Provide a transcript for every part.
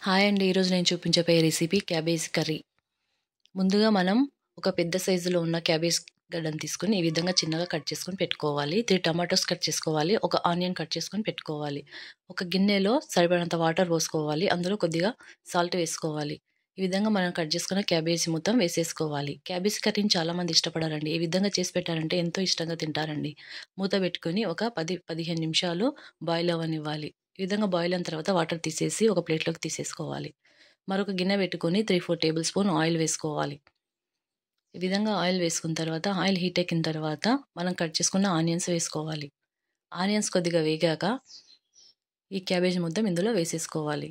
Hi అండి. ఈరోజు నేను చూపించబోయే రెసిపీ క్యాబేజ్ కర్రీ. ముందుగా మనం ఒక పెద్ద సైజులో ఉన్న క్యాబేజ్ గడ్డను తీసుకొని ఈ విధంగా చిన్నగా కట్ చేసుకొని పెట్టుకోవాలి. 3 టమాటోస్ కట్ చేసుకోవాలి. ఒక ఆనియన్ కట్ చేసుకొని పెట్టుకోవాలి. ఒక గిన్నెలో సరిపడినంత వాటర్ పోసుకోవాలి. అందులో కొద్దిగా సాల్ట్ వేసుకోవాలి. ఈ విధంగా మనం కట్ చేసుకున్న క్యాబేజీ మొత్తం వేసేసుకోవాలి. క్యాబేజ్ కర్రీని చాలామంది ఇష్టపడరండి. ఈ విధంగా చేసి పెట్టారంటే ఎంతో ఇష్టంగా తింటారండి. మూత పెట్టుకొని ఒక 10-15 నిమిషాలు బాయిల్ అవ్వనివ్వాలి. ఈ విధంగా బాయిల్ అయిన తర్వాత వాటర్ తీసేసి ఒక ప్లేట్‌లోకి తీసేసుకోవాలి. మరొక గిన్నె పెట్టుకొని 3-4 టేబుల్ స్పూన్ ఆయిల్ వేసుకోవాలి. ఈ విధంగా ఆయిల్ వేసుకున్న తర్వాత ఆయిల్ హీట్ ఎక్కిన తర్వాత మనం కట్ చేసుకున్న ఆనియన్స్ వేసుకోవాలి. ఆనియన్స్ కొద్దిగా వేగాక ఈ క్యాబేజ్ మొత్తం ఇందులో వేసేసుకోవాలి.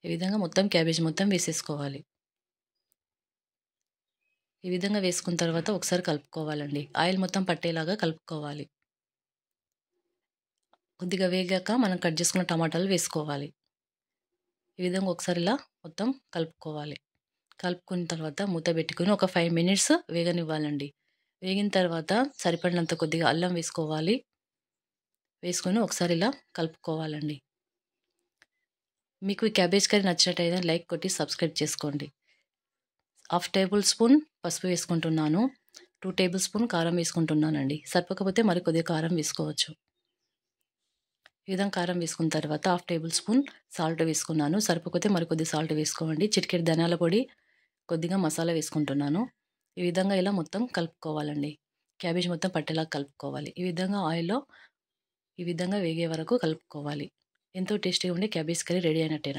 ఈ విధంగా మొత్తం క్యాబేజ్ మొత్తం వేసేసుకోవాలి. ఈ విధంగా వేసుకున్న తర్వాత ఒకసారి కలుపుకోవాలండి. ఆయిల్ మొత్తం పట్టేలాగా కలుపుకోవాలి. కొద్దిగా వేగాక మనం కట్ చేసుకున్న టమాటాలు వేసుకోవాలి. ఈ విధంగా ఒకసారి ఇలా మొత్తం కలుపుకోవాలి. కలుపుకున్న తర్వాత మూత పెట్టుకొని ఒక 5 మినిట్స్ వేగనివ్వాలండి. వేగిన తర్వాత సరిపడినంత కొద్దిగా అల్లం వేసుకోవాలి. వేసుకొని ఒకసారి ఇలా కలుపుకోవాలండి. మీకు ఈ క్యాబేజ్ కర్రీ నచ్చినట్టయితే లైక్ కొట్టి సబ్స్క్రైబ్ చేసుకోండి. 1/2 టేబుల్ స్పూన్ పసుపు వేసుకుంటున్నాను. 2 టేబుల్ స్పూన్ కారం వేసుకుంటున్నానండి. సరిపోకపోతే మరి కొద్దిగా కారం వేసుకోవచ్చు. ఈ విధంగా కారం వేసుకున్న తర్వాత 1/2 టేబుల్ స్పూన్ సాల్ట్ వేసుకున్నాను. సరిపోకపోతే మరి కొద్దిగా సాల్ట్ వేసుకోండి. చిటికెడు ధనియాల పొడి, కొద్దిగా మసాలా వేసుకుంటున్నాను. ఈ విధంగా ఇలా మొత్తం కలుపుకోవాలండి. క్యాబేజ్ మొత్తం పట్టేలాగా కలుపుకోవాలి. ఈ విధంగా ఆయిల్‌లో ఈ విధంగా వేగే వరకు కలుపుకోవాలి. ఎంతో టేస్టీగా ఉండే క్యాబేజ్ కర్రీ రెడీ అయినట్టేనండి.